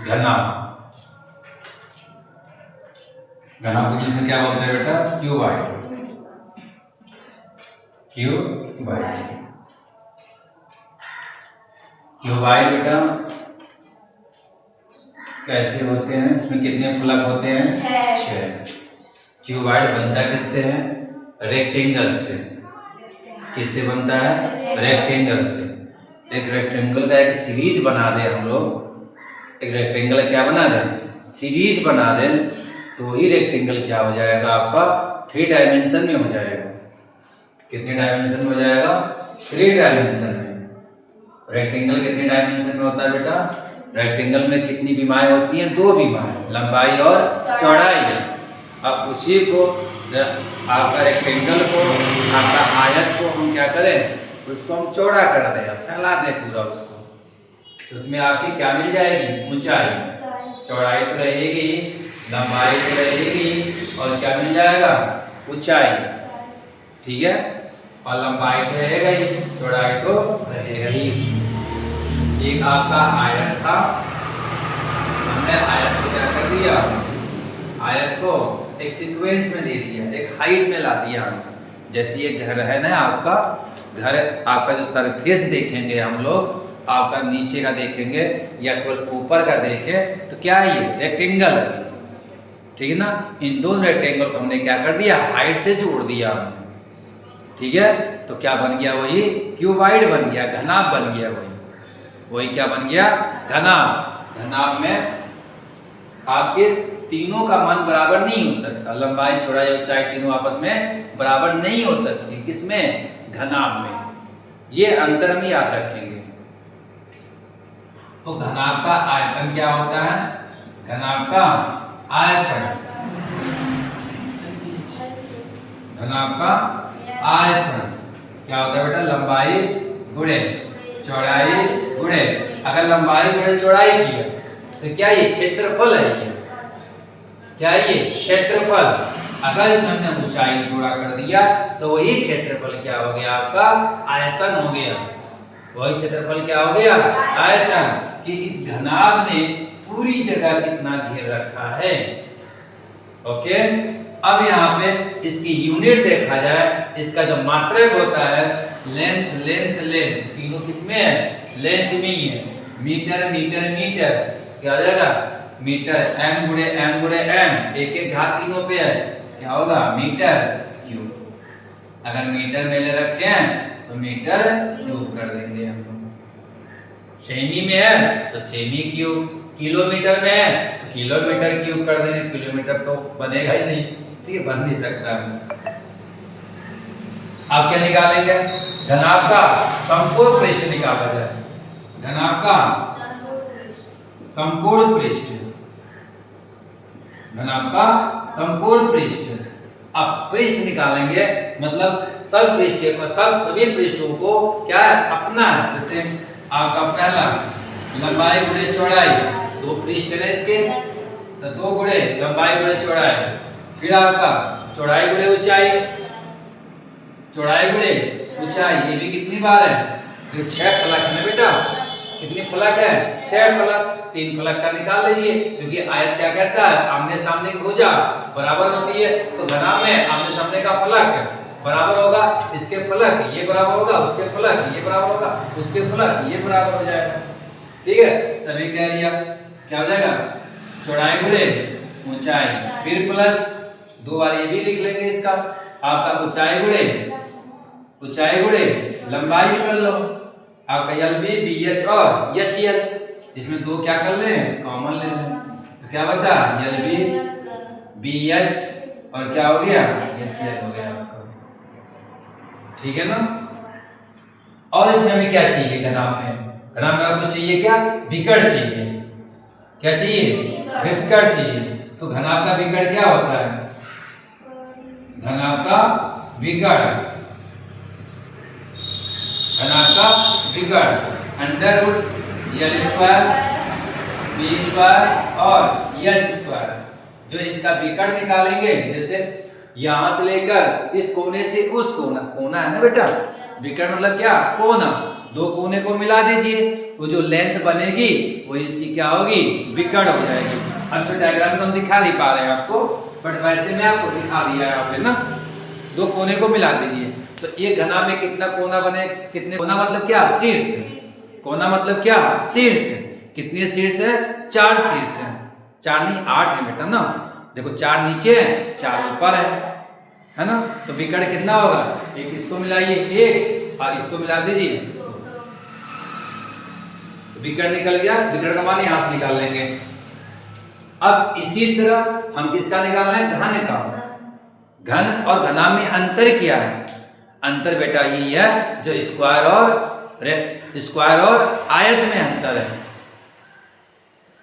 घनाभ। घनाभ को इंग्लिश में क्या बोलते हैं बेटा? क्यूबाइड। क्यूबाइड। क्यूबाइड बेटा कैसे होते हैं? इसमें कितने फलक होते हैं? 6। क्यूबाइड बनता किससे है? रेक्टेंगल से। किससे बनता है? रेक्टेंगल से। एक रेक्टेंगल का एक सीरीज बना दे हम लोग, एक रेक्टेंगल क्या बना दे? सीरीज बना दे, तो ही रेक्टेंगल क्या हो जाएगा आपका? 3 डायमेंशन में हो जाएगा। कितने डायमेंशन में हो जाएगा? 3 डायमेंशन में। रेक्टेंगल कितने डायमेंशन में होता है बेटा? रेक्टेंगल में कितनी विमाएं होती हैं? 2 विमाएं, लंबाई और चौड़ाई। अब उसी को आपका रेक्टेंगल को, आपका आयत को हम क्या करें? उसको हम चौड़ा कर दें, फैला दें पूरा उसको, तो उसमें आपकी क्या मिल जाएगी? ऊंचाई। चौड़ाई तो रहेगी, लंबाई तो रहेगी, और क्या मिल जाएगा? ऊंचाई। ठीक है, और लंबाई तो रहेगा ही, चौड़ाई तो रहेगा ही। एक आपका आयत था, हमने आयत को क्या कर दिया? आयत को एक सीक्वेंस में दे दिया, एक हाइट में ला दिया। जैसे ये घर है ना आपका, घर आपका जो सरफेस देखेंगे हम लोग, आपका नीचे का देखेंगे या केवल ऊपर का देखें तो क्या है? ये रेक्टेंगल है, ठीक है ना। इन दोनों रेक्टेंगल को हमने क्या कर दिया? हाइट से जोड़ दिया हमने, ठीक है। तो क्या बन गया? वही क्यूबाइड बन गया, घनाभ बन गया। वही क्या बन गया? घनाभ। घनाभ में आपके तीनों का मान बराबर नहीं हो सकता, लंबाई चौड़ाई ऊंचाई तीनों आपस में बराबर नहीं हो सकती। किसमें? घनाभ में। ये अंतर हम याद रखेंगे। तो घनाभ का आयतन क्या होता है? घनाभ का आयतन, घनाभ का आयतन क्या होता है बेटा? लंबाई गुणे चौड़ाई गुणे, अगर लंबाई गुणे चौड़ाई किया तो क्या ये क्षेत्रफल है? ये क्या ये? क्षेत्रफल। अगर इसमें हमने ऊंचाई गुणा कर दिया तो वही क्षेत्रफल क्या हो गया? आपका आयतन हो गया। वही क्षेत्रफल क्या हो गया? आयतन। कि इस घनाभ ने पूरी जगह कितना घेर रखा है। ओके, अब यहाँ पे इसकी यूनिट देखा जाए, इसका जो मात्रक होता है लेंथ, लेंथ, लेंथ, तीनों किसमें है? लेंथ में ही है। मीटर, मीटर, मीटर, क्या हो जाएगा? मीटर। m गुणे m गुणे m, एक एक घात तीनों पे है, क्या होगा? Metre cube. अगर मीटर में ले रखे हैं तो मीटर क्यूब कर देंगे हम लोग। सेमी में है तो सेमी क्यूब, किलोमीटर में है तो किलोमीटर क्यूब कर देंगे। किलोमीटर तो बनेगा ही नहीं, ठीक है, बन नहीं सकता। अब क्या निकालेंगे? घनाभ का संपूर्ण पृष्ठ निकाला जाए। घनाभ का संपूर्ण पृष्ठ, घनाभ का संपूर्ण पृष्ठ। अब पृष्ठ निकालेंगे, मतलब सब पृष्ठ को, सभी पृष्ठों को क्या है? अपना है। जैसे आपका पहला लंबाई गुणे चौड़ाई, 2 पृष्ठ है इसके, तो 2 गुणे लंबाई गुणे चौड़ाई। फिर आपका चौड़ाई गुणे ऊंचाई, चौड़ाई गुणे ऊंचाई, ये भी कितनी बार है? तो 6 फलक है बेटा। कितने फलक है? 6 फलक। 3 फलक का निकाल लीजिए, क्योंकि आयत क्या कहता है? आमने सामने की भुजा बराबर होती है। तो घनाभ में आमने सामने का फलक बराबर होगा, इसके फलक ये बराबर होगा, उसके फलक ये बराबर होगा, उसके फलक ये बराबर हो जाएगा। ठीक है, सभी कह रही क्या हो जाएगा? चौड़ाई गुणे ऊंचाई, फिर प्लस 2 बार ये भी लिख लेंगे इसका, आपका ऊंचाई गुणे लंबाई कर लो, आपका LB, BH और HL, इसमें 2 क्या कर लें? कॉमन ले लें, तो क्या बचा? LB, BH और क्या हो गया? HL हो गया आपका। ठीक है ना। और इसमें हमें क्या चाहिए? घनाभ में, घनाभ में आपको चाहिए क्या? विकर्ण चाहिए। क्या चाहिए? विकर्ण चाहिए। तो घनाभ का विकर्ण क्या होता है? घनाभ का विकर्ण, घनाभ का विकर्ण √L² B² और H²। जो इसका विकर्ण निकालेंगे, जैसे यहां से लेकर इस कोने से उस कोना, कोना है ना बेटा, विकर्ण मतलब क्या? कोना। 2 कोने को मिला दीजिए, वो जो लेंथ बनेगी वो इसकी क्या होगी, विकर्ण हो जाएगी। अब जो डायग्राम में हम दिखा नहीं पा रहे हैं आपको, बट वैसे मैं आपको दिखा दिया है आपने ना। दो कोने को मिला दीजिए तो एक घना में कितना कोना बने, कितने कोना मतलब क्या, शीर्ष। कोना मतलब क्या, शीर्ष। कितने शीर्ष है, 4 शीर्ष है। 4 नहीं 8 है बेटा ना, देखो 4 नीचे है 4 ऊपर है ना। तो विकर्ण कितना होगा, एक इसको मिलाइए एक और इसको मिला दीजिए, विकर्ण निकल गया। विकर्ण का मान यहां से निकाल लेंगे। अब इसी तरह हम किसका निकालना है, घन का। घन और घना में अंतर क्या है, अंतर बेटा यही है जो स्क्वायर और आयत में अंतर है।